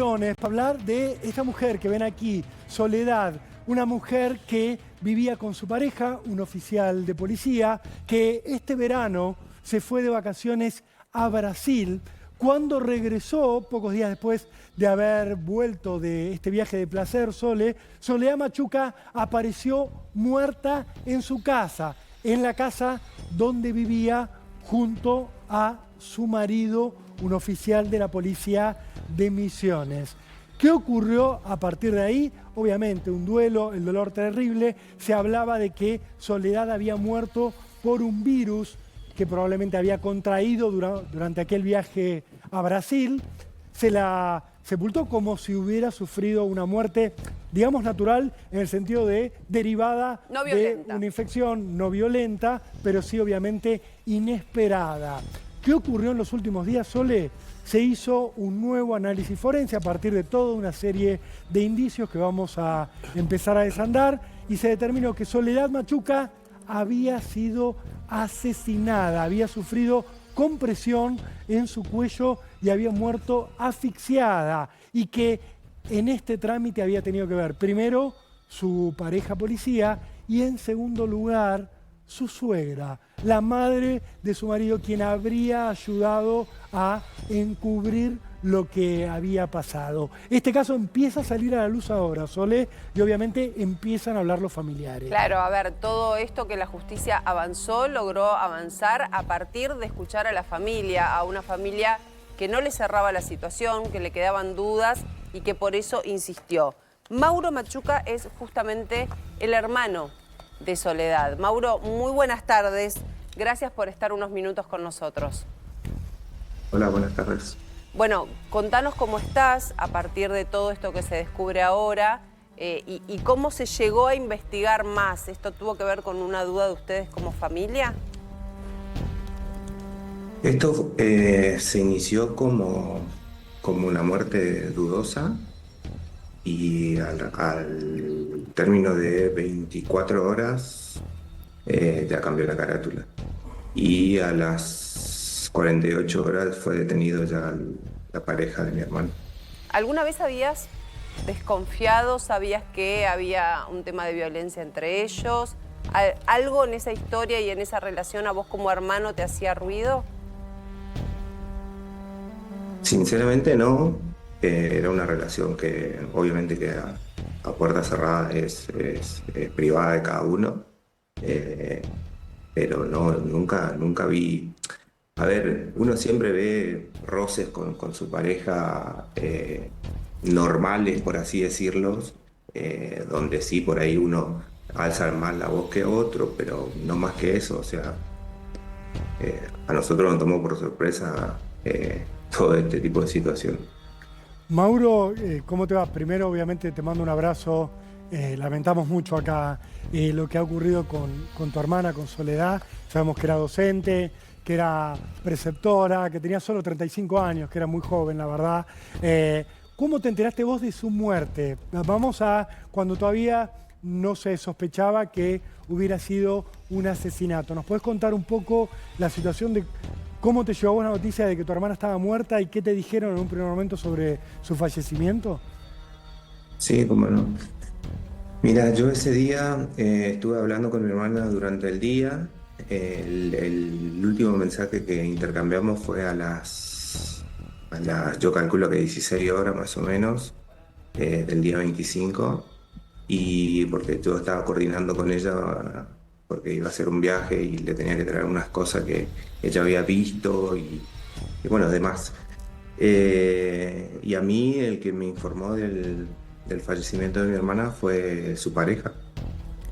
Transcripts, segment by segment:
Misiones para hablar de esta mujer que ven aquí, Soledad, una mujer que vivía con su pareja, un oficial de policía, que este verano se fue de vacaciones a Brasil. Cuando regresó, pocos días después de haber vuelto de este viaje de placer, Soledad Machuca apareció muerta en su casa, en la casa donde vivía junto a su marido, un oficial de la policía de Misiones. ¿Qué ocurrió a partir de ahí? Obviamente un duelo, el dolor terrible. Se hablaba de que Soledad había muerto por un virus que probablemente había contraído durante aquel viaje a Brasil. Se la sepultó como si hubiera sufrido una muerte, digamos, natural, en el sentido de derivada de una infección no violenta, pero sí obviamente inesperada. ¿Qué ocurrió en los últimos días, Sole? Se hizo un nuevo análisis forense a partir de toda una serie de indicios que vamos a empezar a desandar y se determinó que Soledad Machuca había sido asesinada, había sufrido compresión en su cuello y había muerto asfixiada, y que en este trámite había tenido que ver primero su pareja policía y en segundo lugar su suegra, la madre de su marido, quien habría ayudado a encubrir lo que había pasado. Este caso empieza a salir a la luz ahora, Sole, y obviamente empiezan a hablar los familiares. Claro, a ver, todo esto que la justicia avanzó, logró avanzar a partir de escuchar a la familia, a una familia que no le cerraba la situación, que le quedaban dudas y que por eso insistió. Mauro Machuca es justamente el hermano de Soledad. Mauro, muy buenas tardes. Gracias por estar unos minutos con nosotros. Hola, buenas tardes. Bueno, contanos cómo estás a partir de todo esto que se descubre ahora y cómo se llegó a investigar más. ¿Esto tuvo que ver con una duda de ustedes como familia? Esto se inició como una muerte dudosa y al término de 24 horas ya cambió la carátula. Y a las 48 horas fue detenido ya la pareja de mi hermano. ¿Alguna vez habías desconfiado, sabías que había un tema de violencia entre ellos? ¿Algo en esa historia y en esa relación a vos como hermano te hacía ruido? Sinceramente no. Era una relación que obviamente que a puerta cerrada es privada de cada uno. Pero no, nunca vi. A ver, uno siempre ve roces con su pareja normales, por así decirlos, donde sí, por ahí uno alza más la voz que otro, pero no más que eso. O sea, a nosotros nos tomó por sorpresa todo este tipo de situación. Mauro, ¿cómo te va? Primero, obviamente, te mando un abrazo. Lamentamos mucho acá lo que ha ocurrido con tu hermana, con Soledad. Sabemos que era docente, que era preceptora, que tenía solo 35 años, que era muy joven, la verdad. ¿Cómo te enteraste vos de su muerte? Vamos a cuando todavía no se sospechaba que hubiera sido un asesinato. ¿Nos podés contar un poco la situación de cómo te llegó a vos la noticia de que tu hermana estaba muerta y qué te dijeron en un primer momento sobre su fallecimiento? Sí, cómo no. Mira, yo ese día estuve hablando con mi hermana durante el día. El último mensaje que intercambiamos fue yo calculo que 16 horas más o menos, del día 25. Y porque yo estaba coordinando con ella porque iba a hacer un viaje y le tenía que traer unas cosas que ella había visto y bueno, demás. Y a mí el que me informó del fallecimiento de mi hermana fue su pareja.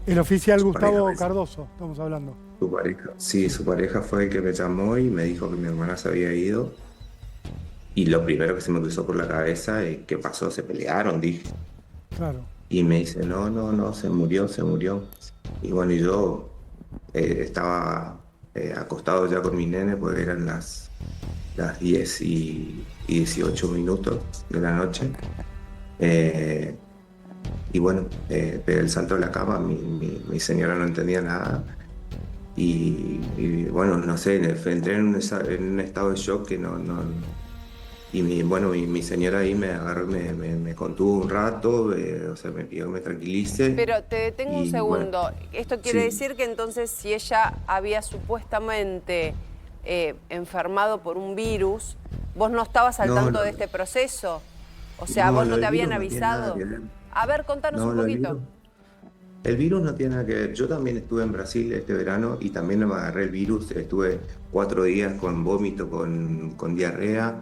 El oficial Gustavo Cardoso, estamos hablando. Su pareja, sí, su pareja fue el que me llamó y me dijo que mi hermana se había ido. Y lo primero que se me cruzó por la cabeza es ¿qué pasó? ¿Se pelearon? Dije. Claro. Y me dice, no, se murió. Y bueno, y yo estaba acostado ya con mi nene porque eran las 10 y 18 minutos de la noche. Y bueno, pegué el salto de la cama, mi señora no entendía nada. Y bueno, no sé, entré en un estado de shock que Y mi señora ahí me agarró, me contuvo un rato, o sea, me pidió que me tranquilice. Pero te detengo un Y bueno, segundo. Esto quiere sí. decir que entonces si ella había supuestamente enfermado por un virus, vos no estabas al No, tanto no, de este proceso. O sea, no, vos lo no te del habían virus no tiene nada avisado. que ver. A ver, contanos No, un lo del poquito. virus. El virus no tiene nada que ver. Yo también estuve en Brasil este verano y también me agarré el virus. Estuve 4 días con vómito, con diarrea,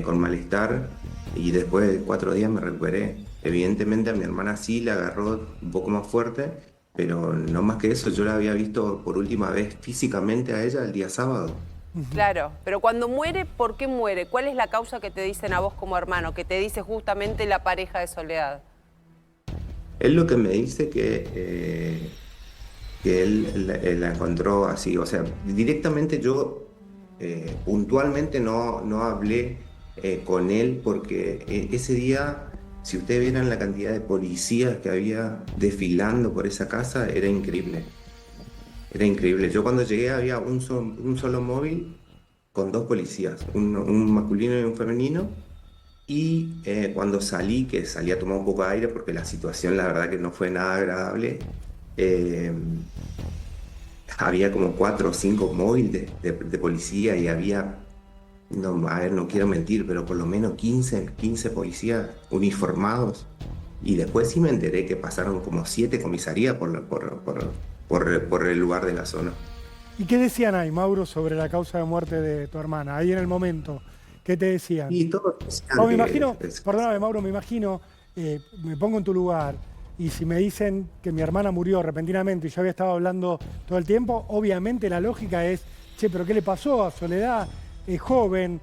con malestar y después de 4 días me recuperé. Evidentemente a mi hermana sí la agarró un poco más fuerte, pero no más que eso. Yo la había visto por última vez físicamente a ella el día sábado. Claro, pero cuando muere, ¿por qué muere? ¿Cuál es la causa que te dicen a vos como hermano, que te dice justamente la pareja de Soledad? Él lo que me dice que él la encontró así, o sea, directamente yo puntualmente no hablé con él porque ese día, si ustedes vieran la cantidad de policías que había desfilando por esa casa, era increíble, era increíble. Yo cuando llegué había un solo móvil con dos policías, un masculino y un femenino. Y cuando salí, que salí a tomar un poco de aire porque la situación la verdad que no fue nada agradable, eh, había como 4 o 5 móviles de policía y había, no, a ver, no quiero mentir, pero por lo menos 15 policías uniformados. Y después sí me enteré que pasaron como 7 comisarías por el lugar de la zona. ¿Y qué decían ahí, Mauro, sobre la causa de muerte de tu hermana? Ahí en el momento, ¿qué te decían? Y todos decían O me que imagino, perdóname, Mauro, me imagino, me pongo en tu lugar, y si me dicen que mi hermana murió repentinamente y yo había estado hablando todo el tiempo, obviamente la lógica es, che, pero ¿qué le pasó a Soledad? Es joven,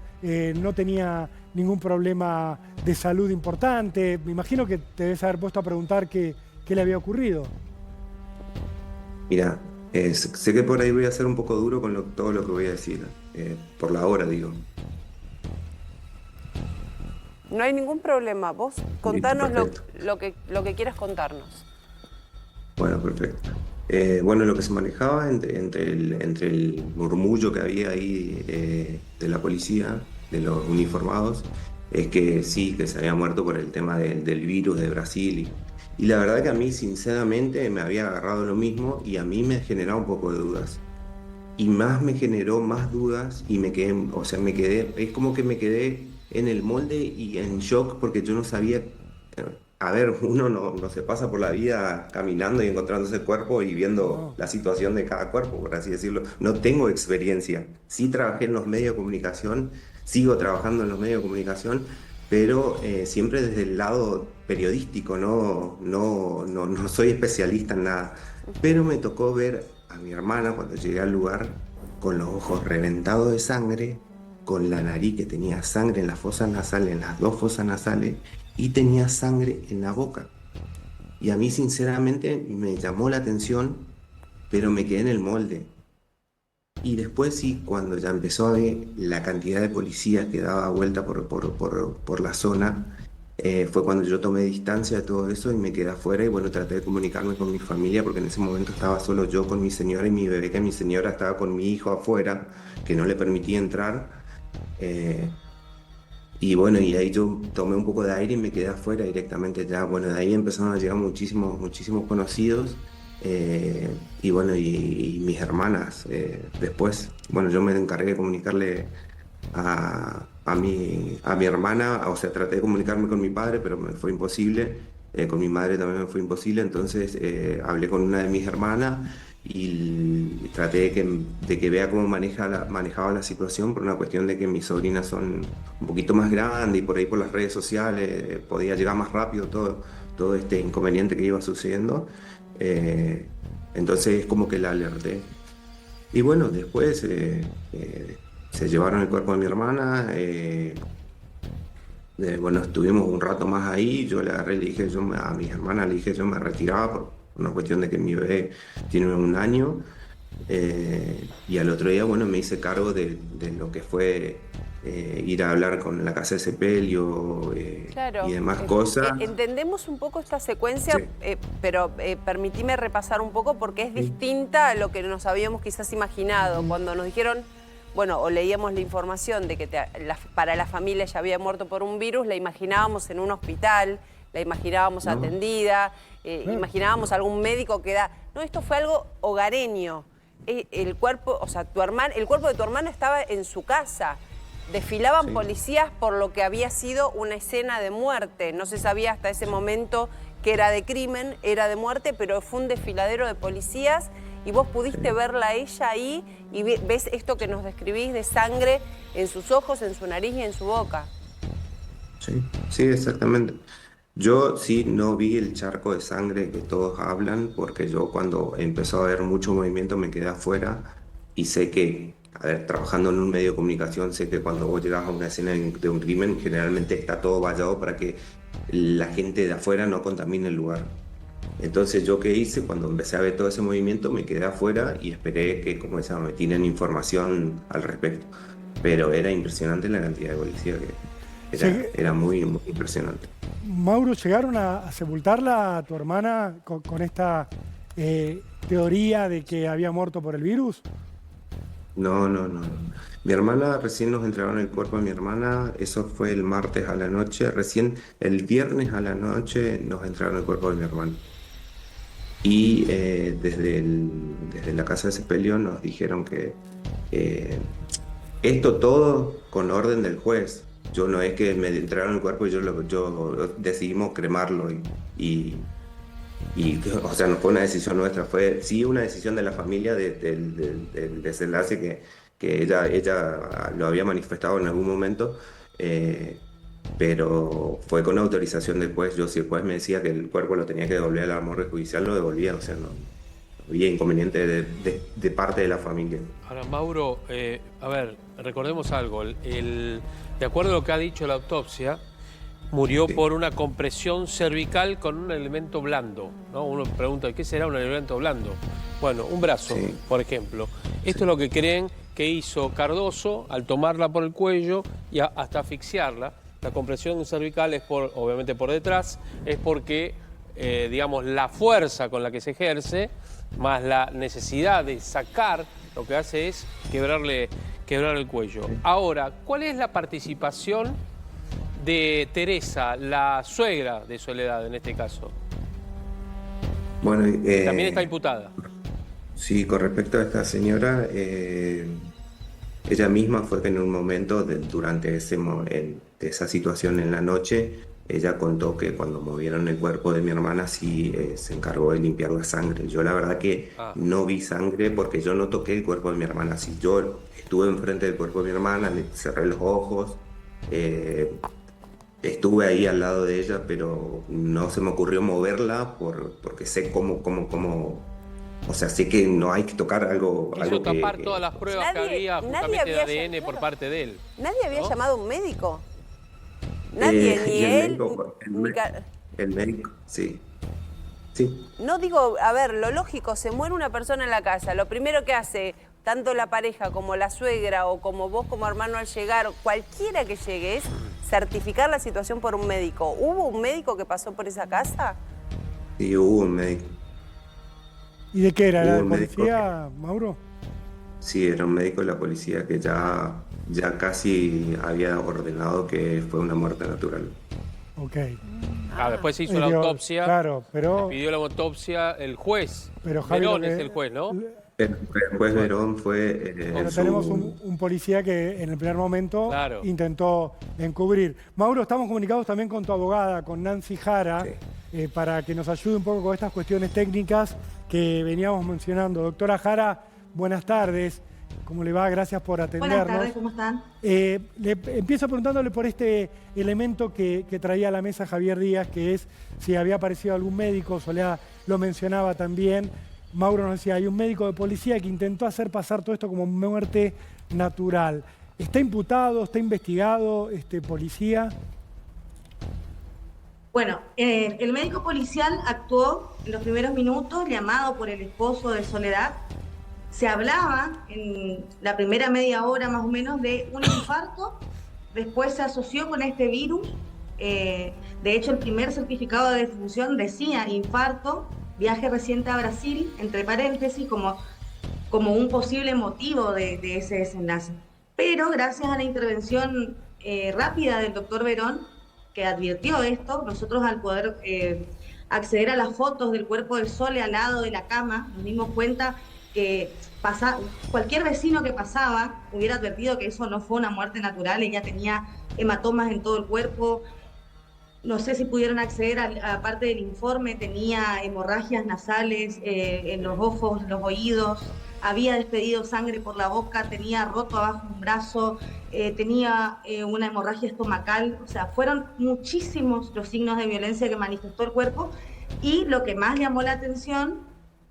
no tenía ningún problema de salud importante. Me imagino que te debes haber puesto a preguntar qué le había ocurrido. mira, sé que por ahí voy a ser un poco duro con todo lo que voy a decir, por la hora, digo. No hay ningún problema. Vos Listo, contanos perfecto. lo que quieras contarnos. Bueno, perfecto. Bueno, lo que se manejaba entre el murmullo que había ahí de la policía, de los uniformados, es que sí, que se había muerto por el tema del virus de Brasil. Y la verdad que a mí, sinceramente, me había agarrado lo mismo y a mí me generaba un poco de dudas. Y más me generó más dudas y me quedé, o sea, es como que me quedé en el molde y en shock porque yo no sabía, a ver, uno no se pasa por la vida caminando y encontrándose cuerpo y viendo No. la situación de cada cuerpo, por así decirlo. No tengo experiencia. Sí trabajé en los medios de comunicación, sigo trabajando en los medios de comunicación, pero siempre desde el lado periodístico, no soy especialista en nada. Pero me tocó ver a mi hermana cuando llegué al lugar con los ojos reventados de sangre, con la nariz que tenía sangre en las fosas nasales, en las dos fosas nasales, y tenía sangre en la boca. Y a mí sinceramente me llamó la atención, pero me quedé en el molde. Y después sí, cuando ya empezó a ver la cantidad de policías que daba vuelta por la zona, fue cuando yo tomé distancia de todo eso y me quedé afuera y bueno, traté de comunicarme con mi familia porque en ese momento estaba solo yo con mi señora y mi bebé, que mi señora estaba con mi hijo afuera, que no le permitía entrar. Eh, y bueno, y ahí yo tomé un poco de aire y me quedé afuera directamente ya. Bueno, de ahí empezaron a llegar muchísimos conocidos. Y bueno, y mis hermanas después. Bueno, yo me encargué de comunicarle a mi hermana, o sea, traté de comunicarme con mi padre, pero me fue imposible. Con mi madre también me fue imposible. Entonces hablé con una de mis hermanas y traté de que vea cómo manejaba la situación por una cuestión de que mis sobrinas son un poquito más grandes y por ahí por las redes sociales podía llegar más rápido todo este inconveniente que iba sucediendo. Eh, entonces es como que la alerté. Y bueno, después se llevaron el cuerpo de mi hermana. Bueno, estuvimos un rato más ahí. Yo le agarré, le dije, a mis hermanas le dije, yo me retiraba por una cuestión de que mi bebé tiene 1 año. Y al otro día, bueno, me hice cargo de lo que fue ir a hablar con la casa de sepelio Claro, y demás cosas. entendemos un poco esta secuencia, Sí. pero permitime repasar un poco porque es distinta a lo que nos habíamos quizás imaginado. Cuando nos dijeron, bueno, o leíamos la información de que para la familia ella había muerto por un virus, la imaginábamos en un hospital, la imaginábamos atendida, imaginábamos algún médico que da... No, esto fue algo hogareño. El cuerpo, o sea, el cuerpo de tu hermano estaba en su casa. Desfilaban policías por lo que había sido una escena de muerte. No se sabía hasta ese momento que era de crimen, era de muerte, pero fue un desfiladero de policías y vos pudiste verla a ella ahí y ves esto que nos describís de sangre en sus ojos, en su nariz y en su boca. Sí, sí, exactamente. Yo sí no vi el charco de sangre que todos hablan, porque yo cuando empezó a haber mucho movimiento me quedé afuera y sé que, a ver, trabajando en un medio de comunicación, sé que cuando vos llegas a una escena de un crimen, generalmente está todo vallado para que la gente de afuera no contamine el lugar. Entonces yo qué hice, cuando empecé a ver todo ese movimiento, me quedé afuera y esperé que, como se llama, me tienen información al respecto. Pero era impresionante la cantidad de policía que era muy, muy impresionante. Mauro, ¿llegaron a sepultarla a tu hermana con esta teoría de que había muerto por el virus? No, no, no. Mi hermana, recién nos entregaron el cuerpo de mi hermana, eso fue el martes a la noche, recién el viernes a la noche nos entregaron el cuerpo de mi hermana. Y desde la casa de sepelio nos dijeron que esto todo con orden del juez. Yo no es que me entregaron el cuerpo y yo decidimos cremarlo y o sea, no fue una decisión nuestra, fue sí una decisión de la familia del desenlace que ella lo había manifestado en algún momento, pero fue con autorización del juez. Si el juez me decía que el cuerpo lo tenía que devolver a la morgue judicial, lo devolvía, o sea, no había inconveniente de parte de la familia. Ahora, Mauro, a ver, recordemos algo, de acuerdo a lo que ha dicho la autopsia, murió por una compresión cervical con un elemento blando, ¿no? Uno pregunta, ¿qué será un elemento blando? Bueno, un brazo, por ejemplo. Esto es lo que creen que hizo Cardoso al tomarla por el cuello y hasta asfixiarla. La compresión cervical es obviamente por detrás, es porque, digamos, la fuerza con la que se ejerce, más la necesidad de sacar, lo que hace es quebrar el cuello. Ahora, ¿cuál es la participación de Teresa, la suegra de Soledad en este caso? Bueno, también está imputada. Sí, con respecto a esta señora, ella misma fue que en un momento, durante esa situación en la noche, ella contó que cuando movieron el cuerpo de mi hermana sí se encargó de limpiar la sangre. Yo la verdad que no vi sangre porque yo no toqué el cuerpo de mi hermana. Si yo estuve enfrente del cuerpo de mi hermana, le cerré los ojos, estuve ahí al lado de ella, pero no se me ocurrió moverla porque sé cómo, o sea, sé que no hay que tocar algo. Quiso tapar todas las pruebas que había justamente de ADN por parte de él. ¿Nadie había llamado a un médico? Nadie, ni él. El médico, sí. No digo, a ver, lo lógico, se muere una persona en la casa, lo primero que hace tanto la pareja como la suegra o como vos como hermano al llegar, cualquiera que llegue, es certificar la situación por un médico. ¿Hubo un médico que pasó por esa casa? Sí, hubo un médico. ¿Y de qué era? ¿Era de policía, Mauro? Sí, era un médico de la policía que ya casi había ordenado que fue una muerte natural. Ok. Después se hizo la autopsia. Claro, pero... Pidió la autopsia el juez. Pero Javi, Verón es el juez, ¿no? El juez Verón fue... tenemos un policía que en el primer momento intentó encubrir. Mauro, estamos comunicados también con tu abogada, con Nancy Jara, para que nos ayude un poco con estas cuestiones técnicas que veníamos mencionando. Doctora Jara, buenas tardes. ¿Cómo le va? Gracias por atendernos. Buenas tardes, ¿cómo están? Empiezo preguntándole por este elemento que traía a la mesa Javier Díaz, que es si había aparecido algún médico. Soledad lo mencionaba también. Mauro nos decía, hay un médico de policía que intentó hacer pasar todo esto como muerte natural. ¿Está imputado, está investigado este policía? Bueno, el médico policial actuó en los primeros minutos, llamado por el esposo de Soledad. Se hablaba en la primera media hora más o menos de un infarto, después se asoció con este virus. De hecho, el primer certificado de defunción decía infarto, viaje reciente a Brasil, entre paréntesis, como como un posible motivo de ese desenlace. Pero gracias a la intervención rápida del doctor Verón, que advirtió esto, nosotros al poder acceder a las fotos del cuerpo de Sole al lado de la cama, nos dimos cuenta que cualquier vecino que pasaba hubiera advertido que eso no fue una muerte natural. Ella tenía hematomas en todo el cuerpo. No sé si pudieron acceder a parte del informe, tenía hemorragias nasales en los ojos, los oídos, había despedido sangre por la boca, tenía roto abajo un brazo, tenía una hemorragia estomacal. O sea, fueron muchísimos los signos de violencia que manifestó el cuerpo, y lo que más llamó la atención,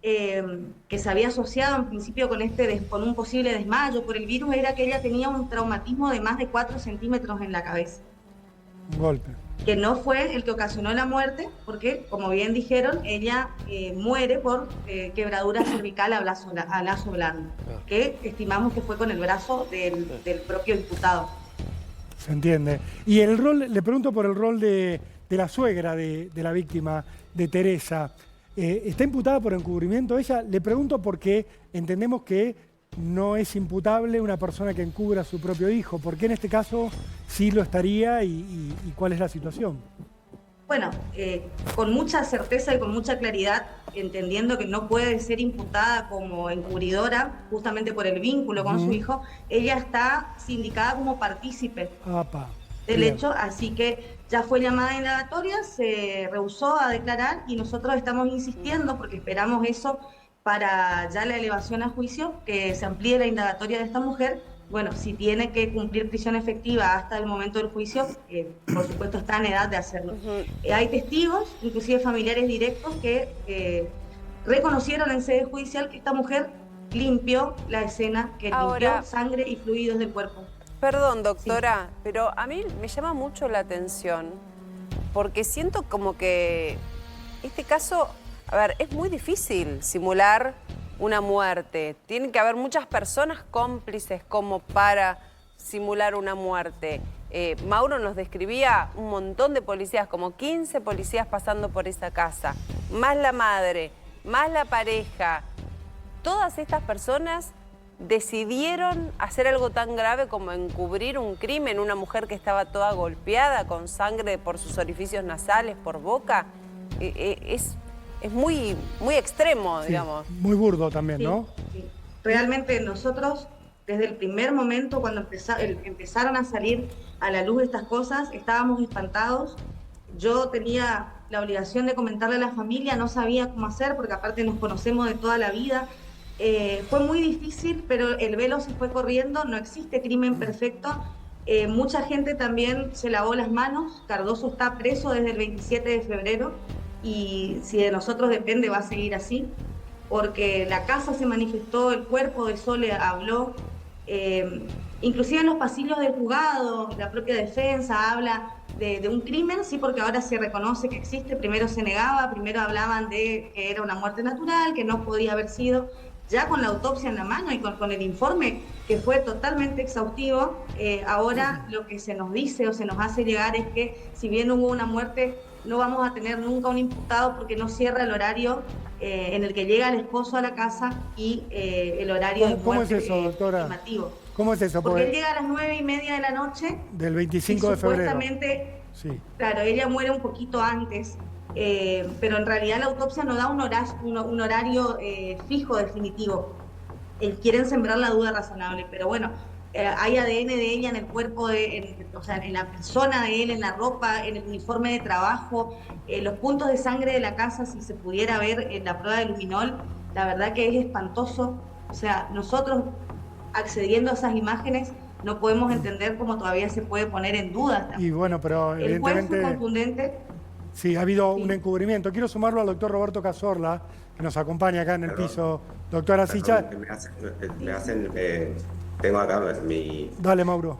que se había asociado en principio con un posible desmayo por el virus, era que ella tenía un traumatismo de más de 4 centímetros en la cabeza. Un golpe. Que no fue el que ocasionó la muerte, porque, como bien dijeron, ella muere por quebradura cervical a lazo blando, que estimamos que fue con el brazo del propio imputado. Se entiende. Y el rol, le pregunto por el rol de la suegra de la víctima, de Teresa. ¿Está imputada por encubrimiento ella? Le pregunto porque entendemos que no es imputable una persona que encubra a su propio hijo. ¿Por qué en este caso sí lo estaría y cuál es la situación? Bueno, con mucha certeza y con mucha claridad, entendiendo que no puede ser imputada como encubridora justamente por el vínculo con su hijo, ella está sindicada como partícipe del hecho, así que ya fue llamada a indagatoria, se rehusó a declarar y nosotros estamos insistiendo, porque esperamos eso para ya la elevación a juicio, que se amplíe la indagatoria de esta mujer. Bueno, si tiene que cumplir prisión efectiva hasta el momento del juicio, por supuesto está en edad de hacerlo. Hay testigos, inclusive familiares directos, que reconocieron en sede judicial que esta mujer limpió la escena, que limpió sangre y fluidos del cuerpo. Perdón, doctora, pero a mí me llama mucho la atención, porque siento como que este caso, a ver, es muy difícil simular una muerte. Tienen que haber muchas personas cómplices como para simular una muerte. Mauro nos describía un montón de policías, como 15 policías pasando por esa casa, más la madre, más la pareja. Todas estas personas decidieron hacer algo tan grave como encubrir un crimen, una mujer que estaba toda golpeada con sangre por sus orificios nasales, por boca. Es muy, muy extremo, digamos. Muy burdo también, ¿no? Sí. Realmente nosotros, desde el primer momento, cuando empezaron a salir a la luz estas cosas, estábamos espantados. Yo tenía la obligación de comentarle a la familia, no sabía cómo hacer, porque aparte nos conocemos de toda la vida. Fue muy difícil, pero el velo se fue corriendo, no existe crimen perfecto. Mucha gente también se lavó las manos. Cardoso está preso desde el 27 de febrero y si de nosotros depende va a seguir así, porque la casa se manifestó, el cuerpo de Sole habló, inclusive en los pasillos del juzgado, la propia defensa habla de un crimen, sí, porque ahora se reconoce que existe. Primero se negaba, primero hablaban de que era una muerte natural, que no podía haber sido. Ya con la autopsia en la mano y con el informe, que fue totalmente exhaustivo, ahora lo que se nos dice o se nos hace llegar es que si bien hubo una muerte, no vamos a tener nunca un imputado porque no cierra el horario en el que llega el esposo a la casa y el horario de muerte. ¿Cómo es eso, doctora? Estimativo. ¿Cómo es eso? Porque él llega a las 9:30 de la noche. Del 25 de febrero. Supuestamente, sí. Claro, ella muere un poquito antes. Pero en realidad la autopsia no da un horario fijo, definitivo. Quieren sembrar la duda razonable, pero bueno, hay ADN de ella en el cuerpo, o sea, en la persona de él, en la ropa, en el uniforme de trabajo, los puntos de sangre de la casa, si se pudiera ver en la prueba de luminol, la verdad que es espantoso. O sea, nosotros accediendo a esas imágenes no podemos entender cómo todavía se puede poner en duda. Y bueno, pero el juez evidentemente... fue contundente. Sí, ha habido un encubrimiento. Quiero sumarlo al doctor Roberto Cazorla, que nos acompaña acá en el piso. Doctora Sicha. Tengo acá mi... Dale, Mauro.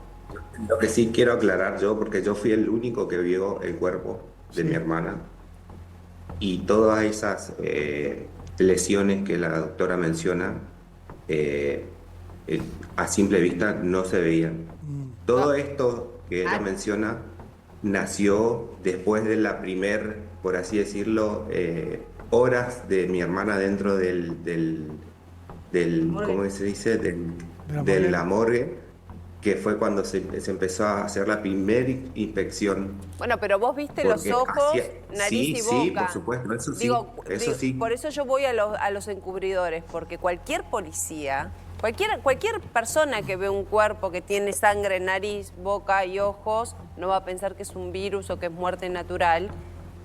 Lo que sí quiero aclarar yo, porque yo fui el único que vio el cuerpo de mi hermana, y todas esas lesiones que la doctora menciona, a simple vista no se veían. Todo esto que ella menciona nació después de la por así decirlo, horas de mi hermana dentro del ¿cómo se dice? la De morgue. la morgue, que fue cuando se empezó a hacer la primera inspección. Bueno, pero vos viste los Porque ojos, hacía, nariz y sí, boca. por supuesto, eso sí, Digo, eso sí. Por eso yo voy a los encubridores, porque cualquier policía, cualquier persona que ve un cuerpo que tiene sangre, nariz, boca y ojos, no va a pensar que es un virus o que es muerte natural.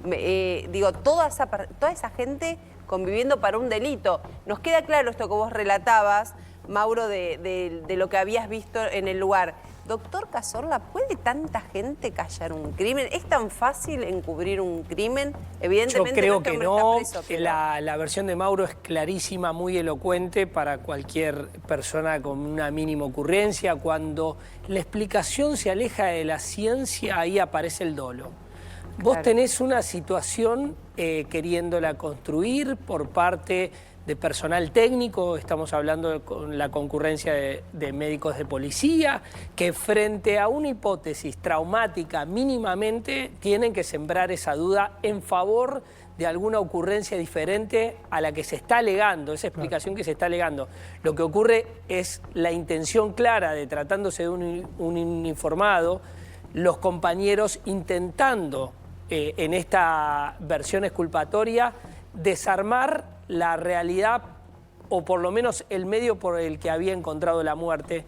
Digo, toda esa gente conviviendo para un delito. Nos queda claro esto que vos relatabas, Mauro, de lo que habías visto en el lugar. Doctor Cazorla, ¿puede tanta gente callar un crimen? ¿Es tan fácil encubrir un crimen? Evidentemente yo creo que hombre no. está preso, pero... La versión de Mauro es clarísima, muy elocuente para cualquier persona con una mínima ocurrencia. Cuando la explicación se aleja de la ciencia, ahí aparece el dolo. Vos tenés una situación queriéndola construir por parte de personal técnico, estamos hablando con la concurrencia de médicos de policía, que frente a una hipótesis traumática mínimamente tienen que sembrar esa duda en favor de alguna ocurrencia diferente a la que se está alegando, esa explicación que se está alegando. Lo que ocurre es la intención clara de, tratándose de un uniformado, los compañeros intentando en esta versión exculpatoria desarmar la realidad o por lo menos el medio por el que había encontrado la muerte.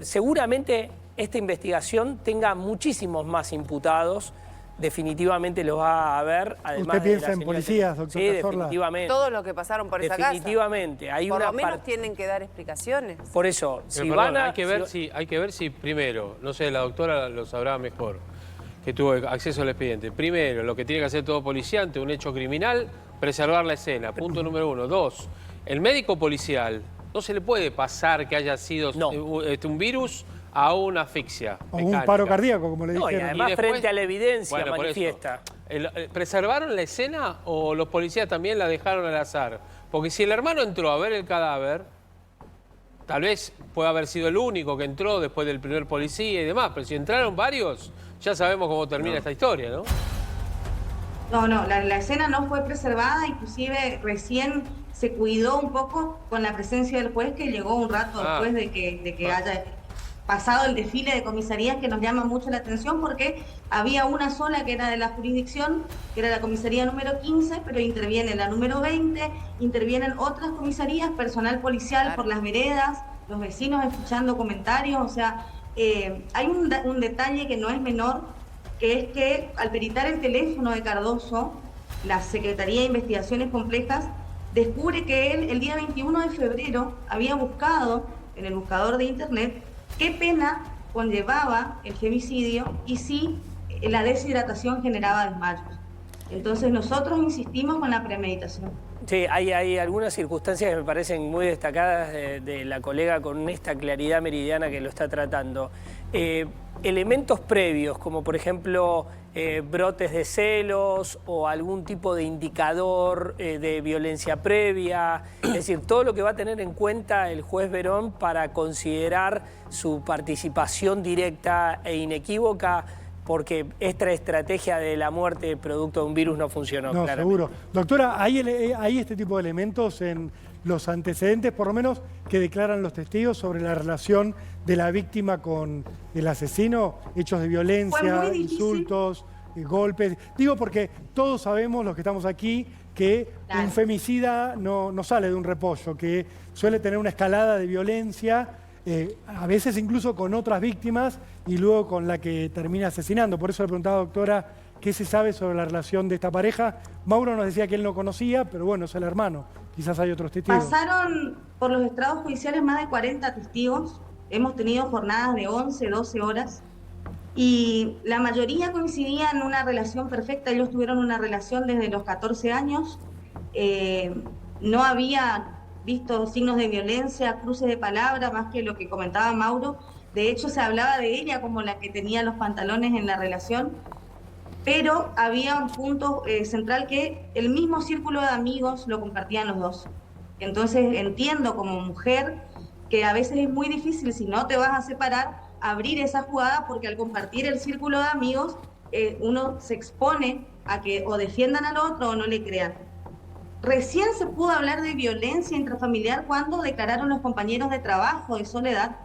Seguramente esta investigación tenga muchísimos más imputados, definitivamente los va a haber. Además ¿Usted piensa en policías, doctor Sí, Cazorla? definitivamente. Todos los que pasaron por esa casa. Definitivamente. Hay Por una lo menos tienen que dar explicaciones. Por eso, Pero, si perdón, van a... hay que ver si primero, no sé, la doctora lo sabrá mejor, que tuvo acceso al expediente. Primero, lo que tiene que hacer todo policía ante un hecho criminal, preservar la escena, punto número 1. 2, el médico policial no se le puede pasar que haya sido un virus a una asfixia O mecánica. un paro cardíaco, como le No, y dijeron. además después- frente a la evidencia Bueno, por manifiesta. eso, ¿preservaron la escena o los policías también la dejaron al azar? Porque si el hermano entró a ver el cadáver, tal vez puede haber sido el único que entró después del primer policía y demás, pero si entraron varios, ya sabemos cómo termina esta historia, ¿no? No, la escena no fue preservada, inclusive recién se cuidó un poco con la presencia del juez, que llegó un rato después de que haya pasado el desfile de comisarías, que nos llama mucho la atención porque había una sola que era de la jurisdicción, que era la comisaría número 15, pero interviene la número 20, intervienen otras comisarías, personal policial por las veredas, los vecinos escuchando comentarios, o sea, hay un detalle que no es menor, que es que al peritar el teléfono de Cardoso, la Secretaría de Investigaciones Complejas descubre que él el día 21 de febrero había buscado en el buscador de internet qué pena conllevaba el femicidio y si la deshidratación generaba desmayos. Entonces nosotros insistimos con la premeditación. Sí, hay algunas circunstancias que me parecen muy destacadas de la colega con esta claridad meridiana que lo está tratando. Elementos previos, como por ejemplo brotes de celos o algún tipo de indicador de violencia previa, es decir, todo lo que va a tener en cuenta el juez Verón para considerar su participación directa e inequívoca, porque esta estrategia de la muerte producto de un virus no funcionó. No, claramente. seguro. Doctora, ¿hay este tipo de elementos en los antecedentes, por lo menos, que declaran los testigos sobre la relación de la víctima con el asesino? Hechos de violencia, insultos, golpes. Digo porque todos sabemos, los que estamos aquí, que un femicida no sale de un repollo, que suele tener una escalada de violencia, a veces incluso con otras víctimas y luego con la que termina asesinando. Por eso le preguntaba, doctora, ¿qué se sabe sobre la relación de esta pareja? Mauro nos decía que él no conocía, pero bueno, es el hermano. Quizás hay otros testigos. Pasaron por los estrados judiciales más de 40 testigos. Hemos tenido jornadas de 11, 12 horas. Y la mayoría coincidía en una relación perfecta. Ellos tuvieron una relación desde los 14 años. No había visto signos de violencia, cruces de palabras, más que lo que comentaba Mauro. De hecho, se hablaba de ella como la que tenía los pantalones en la relación. Pero había un punto central que el mismo círculo de amigos lo compartían los dos. Entonces entiendo como mujer que a veces es muy difícil, si no te vas a separar, abrir esa jugada, porque al compartir el círculo de amigos uno se expone a que o defiendan al otro o no le crean. Recién se pudo hablar de violencia intrafamiliar cuando declararon los compañeros de trabajo de Soledad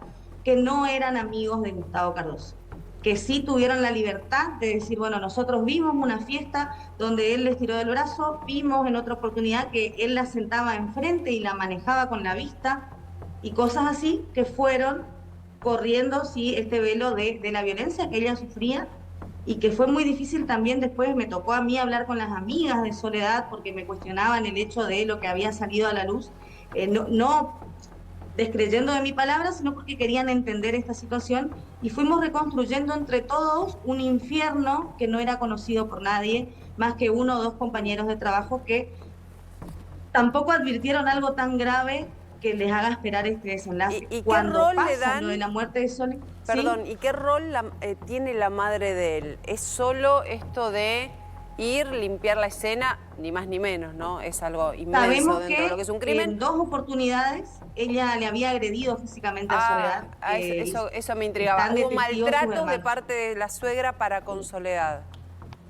que no eran amigos de Gustavo Cardoso, que sí tuvieron la libertad de decir, bueno, nosotros vimos una fiesta donde él les tiró del brazo, vimos en otra oportunidad que él la sentaba enfrente y la manejaba con la vista, y cosas así que fueron corriendo, sí, este velo de la violencia que ella sufría, y que fue muy difícil también. Después me tocó a mí hablar con las amigas de Soledad porque me cuestionaban el hecho de lo que había salido a la luz, no descreyendo de mi palabra, sino porque querían entender esta situación, y fuimos reconstruyendo entre todos un infierno que no era conocido por nadie, más que uno o dos compañeros de trabajo que tampoco advirtieron algo tan grave que les haga esperar este desenlace. ¿Y qué Cuando rol pasa le dan? lo de la muerte de Soledad... Perdón, ¿sí? ¿y qué rol tiene la madre de él? ¿Es solo esto de ir, limpiar la escena, ni más ni menos, ¿no? Es algo inmenso Sabemos dentro de lo que es un que crimen. en 2 oportunidades ella le había agredido físicamente a Soledad. Eso me intrigaba. están Hubo detectivos sus maltratos de hermanos. parte de la suegra para con Soledad.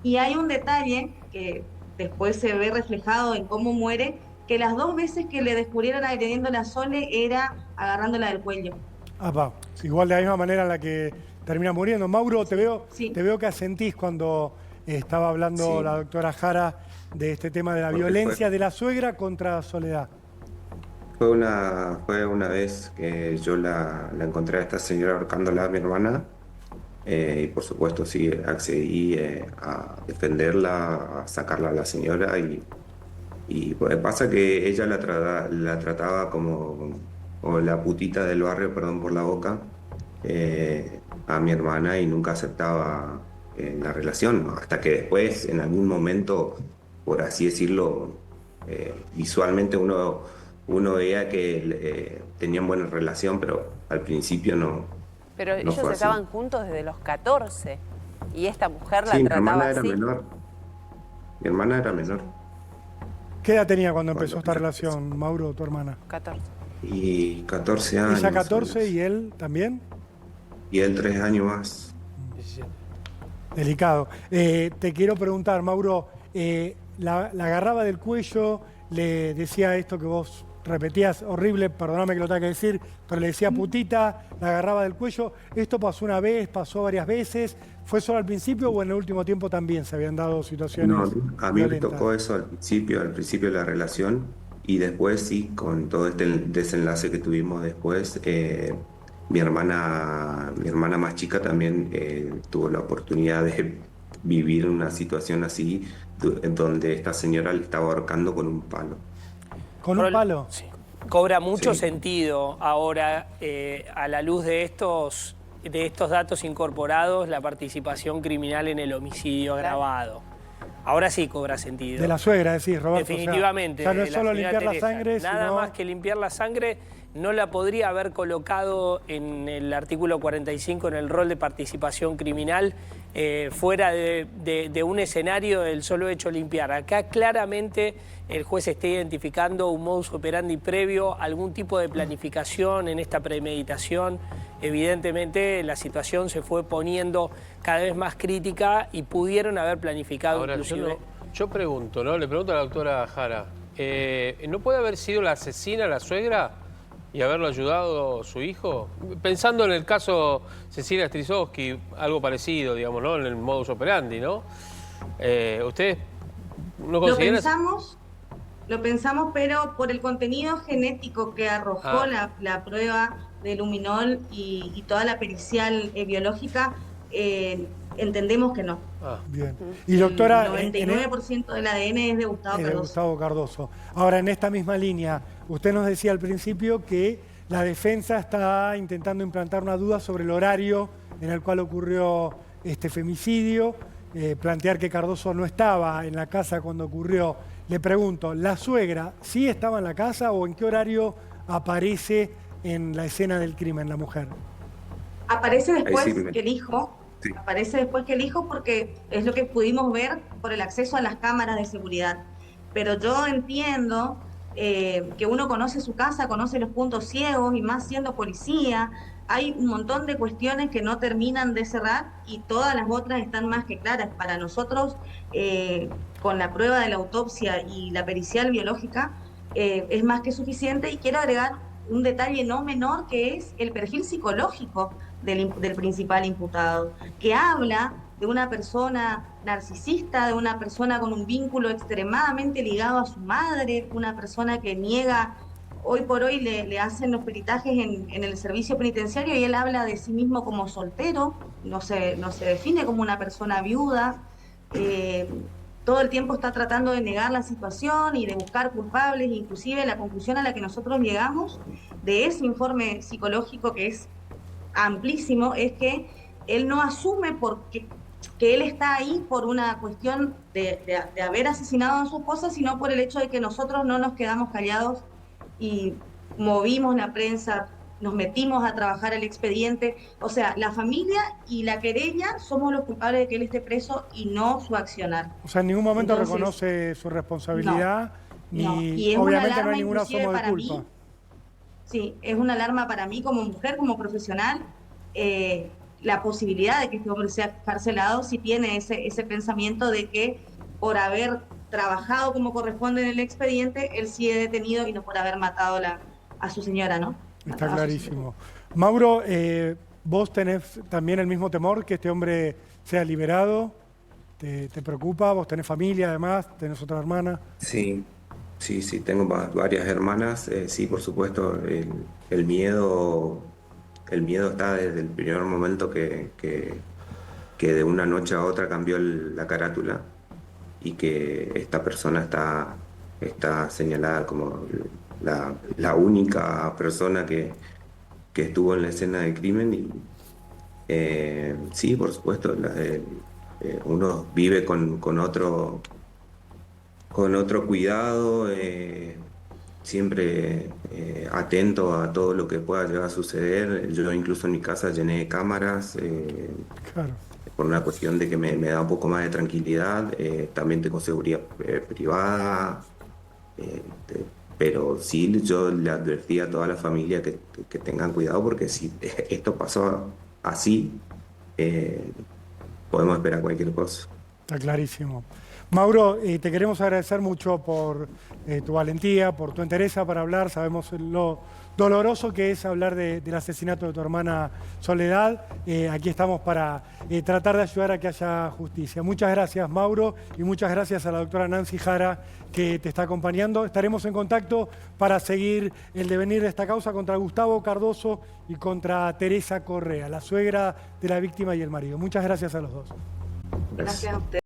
Y hay un detalle que después se ve reflejado en cómo muere, que las 2 veces que le descubrieron agrediéndola a Sole era agarrándola del cuello. Ah, va. Igual de la misma manera en la que termina muriendo. Mauro, te veo, Sí. te veo que asentís cuando estaba hablando Sí. la doctora Jara de este tema de la Porque violencia fue- de la suegra contra Soledad. Fue una vez que yo la encontré a esta señora ahorcándola a mi hermana, y por supuesto sí accedí a defenderla, a sacarla a la señora, y pues pasa que ella la trataba como la putita del barrio, perdón por la boca, a mi hermana, y nunca aceptaba la relación, ¿no? Hasta que después, en algún momento, por así decirlo, visualmente uno veía que tenían buena relación, pero al principio no. Pero No ellos fue así. estaban juntos desde los 14 y esta mujer la Sí, mi trataba hermana era así. menor. Mi hermana era menor. ¿Qué edad tenía cuando empezó Cuando- esta relación, Mauro, tu hermana? 14. Y 14 años. Ella más o 14 menos. y él también. Y él 3 años más. 17. Delicado. Te quiero preguntar, Mauro, la agarraba del cuello, le decía esto que vos repetías, horrible, perdóname que lo tenga que decir, pero le decía putita, la agarraba del cuello. ¿Esto pasó una vez, pasó varias veces? ¿Fue solo al principio o en el último tiempo también se habían dado situaciones No, a mí me violentas? tocó eso al principio de la relación, y después sí, con todo este desenlace que tuvimos después, mi hermana más chica también tuvo la oportunidad de vivir una situación así, en donde esta señora le estaba ahorcando con un palo. ¿Con un palo? Sí. Cobra mucho Sí. sentido ahora, a la luz de estos datos incorporados, la participación criminal en el homicidio agravado. Ahora sí cobra sentido. De la suegra, decís, Roberto. o sea, Definitivamente. ya no de es la solo señora limpiar la Teresa. sangre, Nada sino... más que limpiar la sangre, no la podría haber colocado en el artículo 45 en el rol de participación criminal, fuera de un escenario del solo hecho limpiar. Acá claramente el juez está identificando un modus operandi previo, algún tipo de planificación en esta premeditación. Evidentemente la situación se fue poniendo cada vez más crítica y pudieron haber planificado Ahora, inclusive... yo pregunto, ¿no? Le pregunto a la doctora Jara, ¿no puede haber sido la asesina la suegra y haberlo ayudado su hijo? Pensando en el caso Cecilia Strisowski, algo parecido, digamos, ¿no? En el modus operandi, ¿no? ¿Ustedes no Lo consideran...? pensamos, pero por el contenido genético que arrojó la prueba de luminol y toda la pericial biológica, entendemos que no. Bien. Y doctora... El 99% del ADN es de Gustavo Es de Cardoso. Gustavo Cardoso. Ahora, en esta misma línea, usted nos decía al principio que la defensa está intentando implantar una duda sobre el horario en el cual ocurrió este femicidio, plantear que Cardoso no estaba en la casa cuando ocurrió. Le pregunto, ¿la suegra sí estaba en la casa o en qué horario aparece en la escena del crimen la mujer? Aparece después Ahí sí me- que el hijo, Sí. porque es lo que pudimos ver por el acceso a las cámaras de seguridad. Pero yo entiendo que uno conoce su casa, conoce los puntos ciegos y más siendo policía. Hay un montón de cuestiones que no terminan de cerrar y todas las otras están más que claras. Para nosotros, con la prueba de la autopsia y la pericial biológica, es más que suficiente. Y quiero agregar un detalle no menor, que es el perfil psicológico del principal imputado, que habla de una persona narcisista, de una persona con un vínculo extremadamente ligado a su madre, una persona que niega. Hoy por hoy le hacen los peritajes en el servicio penitenciario y él habla de sí mismo como soltero, no se define como una persona viuda. Todo el tiempo está tratando de negar la situación y de buscar culpables. Inclusive la conclusión a la que nosotros llegamos de ese informe psicológico, que es amplísimo, es que él no asume que él está ahí por una cuestión de haber asesinado a su esposa, sino por el hecho de que nosotros no nos quedamos callados y movimos la prensa, nos metimos a trabajar el expediente. O sea, la familia y la querella somos los culpables de que él esté preso y no su accionar. O sea, en ningún momento Entonces, reconoce su responsabilidad, no. ni Y es una obviamente no alarma hay ningún inclusive asomo de para culpa. mí. Sí, es una alarma para mí como mujer, como profesional, la posibilidad de que este hombre sea encarcelado si tiene ese pensamiento de que por haber trabajado como corresponde en el expediente, él sí es detenido y no por haber matado a su señora, ¿no? Está clarísimo. Mauro, ¿vos tenés también el mismo temor que este hombre sea liberado? ¿Te preocupa? ¿Vos tenés familia además? ¿Tenés otra hermana? Sí, sí, tengo varias hermanas. Sí, por supuesto, el miedo está desde el primer momento que de una noche a otra cambió la carátula y que esta persona está señalada como la única persona que estuvo en la escena del crimen. Y sí, por supuesto, uno vive con otro cuidado, siempre atento a todo lo que pueda llegar a suceder. Yo incluso en mi casa llené de cámaras, Claro. por una cuestión de que me da un poco más de tranquilidad. También tengo seguridad privada, pero sí, yo le advertí a toda la familia que tengan cuidado, porque si esto pasó así, podemos esperar cualquier cosa. Está clarísimo. Mauro, te queremos agradecer mucho por tu valentía, por tu entereza para hablar. Sabemos lo doloroso que es hablar del asesinato de tu hermana Soledad. Aquí estamos para tratar de ayudar a que haya justicia. Muchas gracias, Mauro, y muchas gracias a la doctora Nancy Jara, que te está acompañando. Estaremos en contacto para seguir el devenir de esta causa contra Gustavo Cardoso y contra Teresa Correa, la suegra de la víctima y el marido. Muchas gracias a los dos. Gracias a usted.